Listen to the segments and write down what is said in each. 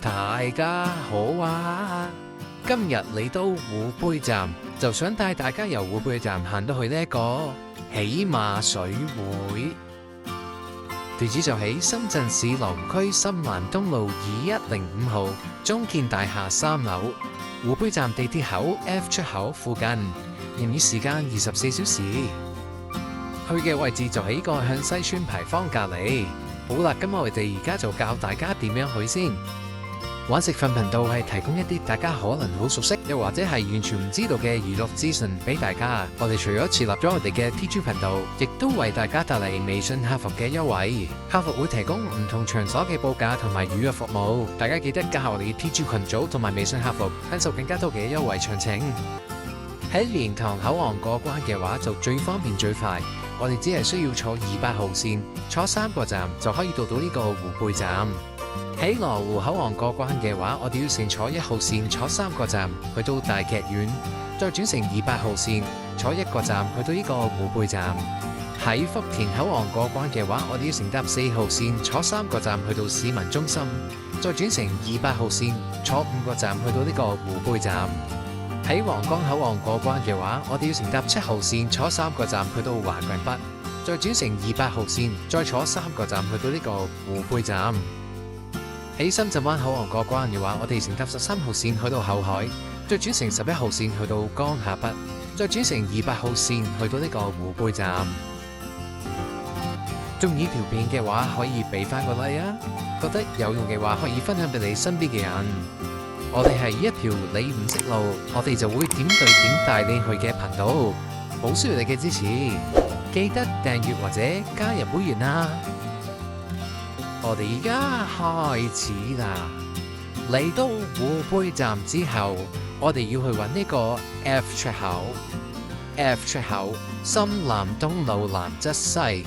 大家好啊！今日嚟到湖背站，就想帶大家由湖背站行到去呢一個喜馬水會，地址就喺深圳市羅湖區深南東路2105號中建大廈3樓，湖背站地鐵口 F 出口附近，營業時間24小時。去嘅位置就喺個向西村牌坊隔離。好啦，咁我哋而家就教大家點樣去先。玩食瞓頻道係提供一啲大家可能好熟悉，又或者係完全唔知道嘅娛樂資訊俾大家。我哋除咗設立咗我哋嘅 TG 頻道，亦都為大家帶嚟微信客服嘅優惠。客服會提供唔同場所嘅報價同埋預約服務。大家記得加我哋 TG 群組同埋微信客服，享受更加多嘅優惠詳情。喺蓮塘口岸過關嘅話，就最方便最快。我哋只係需要坐200號線，坐3個站就可以到呢個湖背站。喺羅湖口岸過關嘅話，我哋要乘坐1號線，坐3個站去到大劇院，再轉乘200號線，坐1個站去到呢個湖背站。喺福田口岸過關嘅話，我哋要乘搭4號線，坐3個站去到市民中心，再轉乘200號線，坐5個站去到呢個湖背站。喺皇崗口岸過關嘅話，我哋要乘搭7號線，坐3個站去到華強北，再轉乘200號線，再坐3個站去到呢個湖背站。喺深圳灣口岸過關嘅話，我哋乘搭13號線去到后海，再轉乘11號線去到江夏北，再轉乘200號線去到呢個湖背站。中意條片嘅話，可以俾翻個 like 啊！覺得有用嘅話，可以分享俾你身邊嘅人。我哋係一條你唔識路，我哋就會點對點帶你去嘅頻道，好需要你嘅支持，記得訂閱或者加入會員啦！我哋而家開始啦！嚟到湖背站之後，我哋要去揾呢個 F 出口。F 出口，深南東路南側西。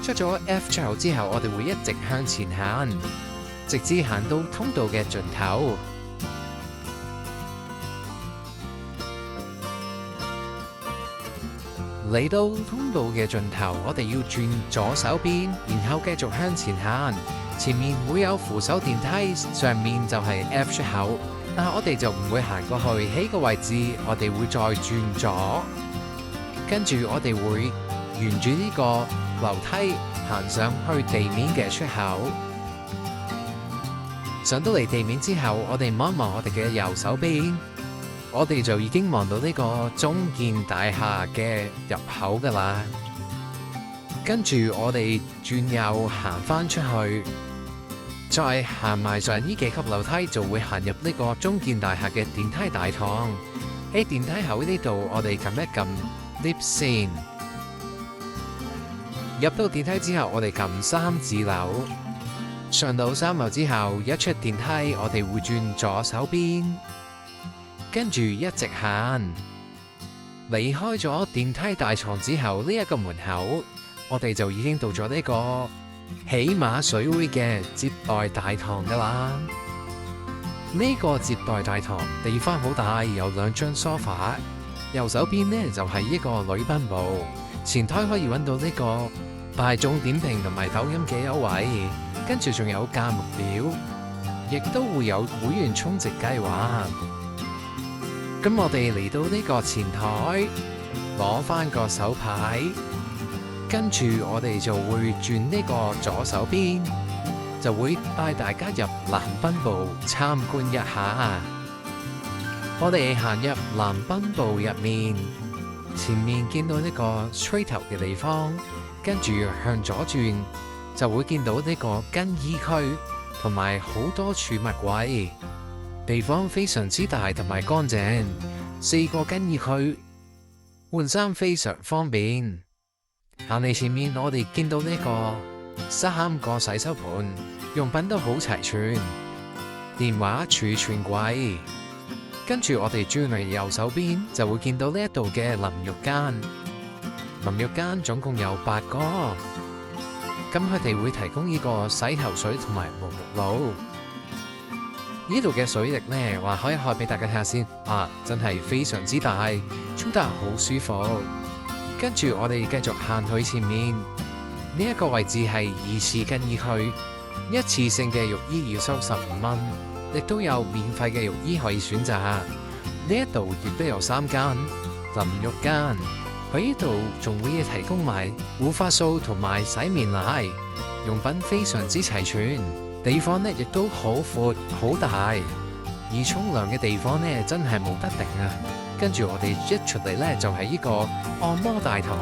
出咗 F 出口之後，我哋會一直向前行，直至行到通道嘅盡頭。嚟到通道嘅盡頭，我哋要轉左手邊，然後繼續向前行。前面會有扶手電梯，上面就係 F 出口，但係我哋就唔會行過去。喺個位置，我哋會再轉左，跟住我哋會沿住呢個樓梯行上去地面嘅出口。上到嚟地面之後，我哋望一望我哋嘅右手邊。我哋就已經望到呢個中建大廈嘅入口噶啦，跟住我哋轉右行翻出去，再行埋上呢幾級樓梯，就會行入呢個中建大廈嘅電梯大堂。喺電梯口呢度，我哋撳一撳 lift 先。入到電梯之後，我哋撳3字樓。上到3樓之後，一出電梯，我哋會轉左手邊。跟住一直行，離開咗電梯大堂之後，呢一個門口，我哋就已經到咗呢個喜馬水會嘅接待大堂噶啦。呢個接待大堂地方好大，有2張梳化。右手邊呢就係一個禮賓部，前台可以揾到呢個大眾點評同埋抖音嘅優惠，跟住仲有價目表，亦都會有會員充值計劃。咁我哋嚟到呢個前台，攞翻個手牌，跟住我哋就會轉呢個左手邊，就會帶大家入藍賓部參觀一下。我哋行入藍賓部入面，前面見到呢個吹頭嘅地方，跟住向左轉，就會見到呢個更衣區同埋好多儲物櫃。地方非常之大同埋乾淨，4個更衣區，換衫非常方便。行嚟前面，我哋見到呢個3個洗手盆，用品都好齊全。電話儲存櫃，跟住我哋轉嚟右手邊，就會見到呢一度嘅淋浴間。淋浴間總共有8個，咁佢哋會提供呢個洗頭水同埋沐浴露。呢度嘅水力呢，話可以開俾大家睇下先，真係非常之大，沖得好舒服。跟住我哋繼續行去前面，呢一個位置係2次更衣區，一次性嘅浴衣要收15蚊，亦都有免費嘅浴衣可以選擇。呢一度亦都有3間淋浴間，喺呢度仲會提供埋護髮素同埋洗面奶，用品非常之齊全。地方呢亦都好闊好大，而沖涼嘅地方呢真係冇得頂啊！跟住我哋一出嚟呢，就係呢個按摩大堂。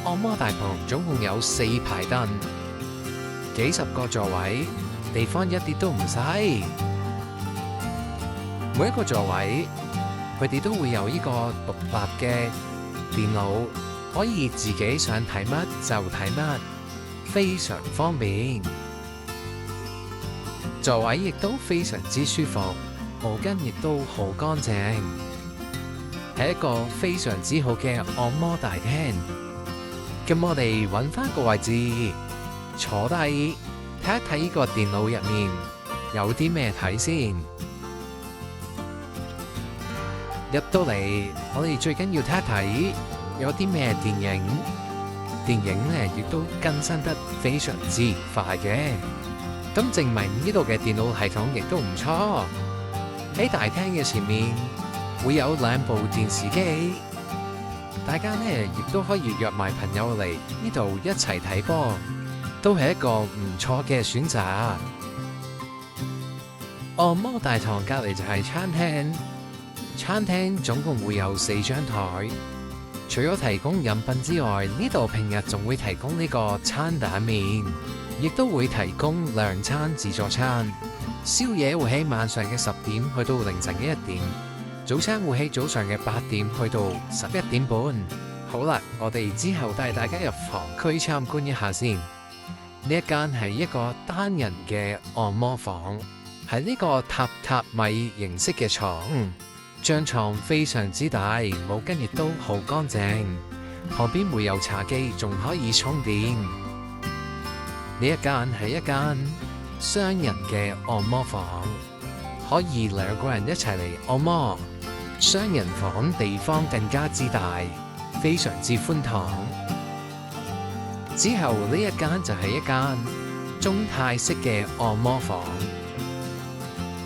按摩大堂總共有4排凳，幾十個座位，地方一啲都唔細。每一個座位，佢哋都會有呢個獨立嘅電腦，可以自己想睇乜就睇乜，非常方便。座位亦都非常之舒服，毛巾亦都好乾淨，係一個非常之好嘅按摩大廳。咁我哋揾翻個位置坐低，睇一睇呢個電腦入面有啲咩睇先。入到嚟，我哋最緊要睇一睇有啲咩電影。電影呢亦都更新得非常之快嘅，咁證明呢度嘅電腦系統亦都唔錯。喺大廳嘅前面會有2部電視機。大家呢亦都可以約埋朋友嚟呢度一齊睇波，都係一個唔錯嘅選擇。按摩大堂隔離就係餐廳，餐廳總共會有4張台。除咗提供飲品之外，呢度平日仲會提供呢個餐蛋麵，亦都會提供2餐自助餐。宵夜會喺晚上嘅10點去到凌晨嘅1點。早餐會喺早上嘅8點去到11點半。好啦，我哋之後帶大家入房區參觀一下先。呢一間係一個單人嘅按摩房，係呢個榻榻米形式嘅床，張床非常之大，毛巾亦都好乾淨。旁邊會有茶几，仲可以充電。呢一間係一間雙人嘅按摩房，可以2個人一齊嚟按摩。雙人房地方更加之大，非常之寬敞。之後呢一間就係一間中泰式嘅按摩房，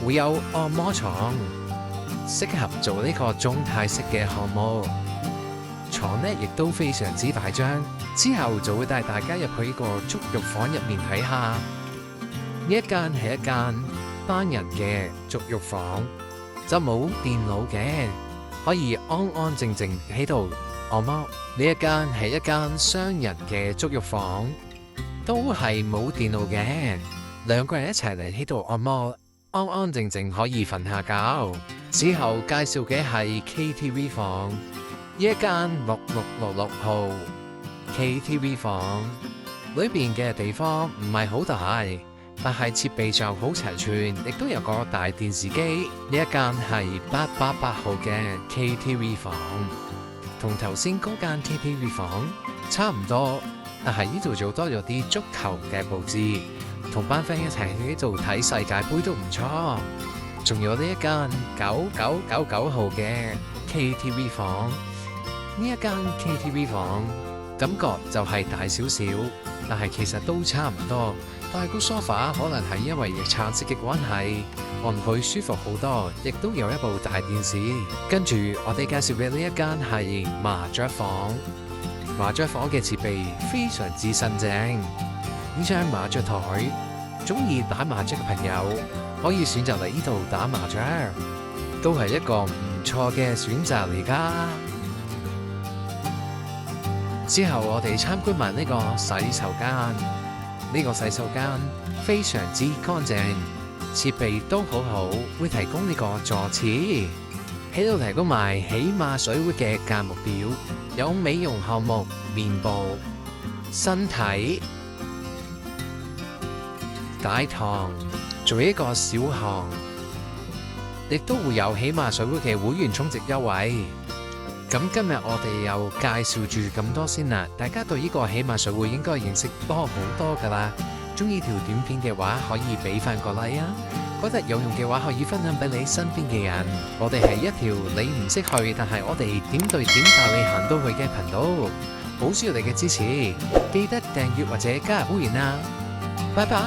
會有按摩床，適合做呢個中泰式嘅項目。床呢亦都非常之大張。之後就會帶大家入去呢個足浴房入面睇下。呢一間係一間單人嘅足浴房，就冇電腦嘅，可以安安靜靜喺度按摩。呢一間係一間雙人嘅足浴房，都係冇電腦嘅，2個人一齊嚟喺度按摩，安安靜靜可以瞓下覺。之後介紹嘅係 KTV 房，呢一間6666號 KTV 房，裏邊嘅地方唔係好大，但係設備就好齊全，亦都有個大電視機。呢一間係888號嘅 KTV 房，同頭先嗰間 KTV 房差唔多，但係呢度做多咗啲足球嘅佈置，同班 friend 一齊喺呢度睇世界盃都唔錯。仲有呢一間9999號嘅 KTV 房，呢一間 KTV 房感覺就係大少少，但係其實都差唔多。但係個 sofa 可能係因為橙色嘅關係，按佢舒服好多，亦都有一部大電視。跟住我哋介紹嘅呢一間係麻雀房，麻雀房嘅設備非常之新淨。呢張麻雀台，中意打麻雀嘅朋友可以選擇嚟呢度打麻雀，都係一個唔錯嘅選擇嚟㗎。之後我哋參觀埋呢個洗手間，呢個洗手間非常之乾淨，設備都好好，會提供呢個坐廁，喺度提供埋起碼水會嘅價目表，有美容項目、面部、身體、大堂，做一個小項，亦都會有起碼水會嘅會員充值優惠。咁今日我哋又介紹住咁多先啦，大家對呢個起碼水會應該認識多好多噶啦。中意條短片嘅話，可以俾翻個 like 啊！覺得有用嘅話，可以分享俾你身邊嘅人。我哋係一條你唔識去，但係我哋點對點帶你行到去嘅頻道，好需要你嘅支持，記得訂閱或者加入會員啊！拜拜。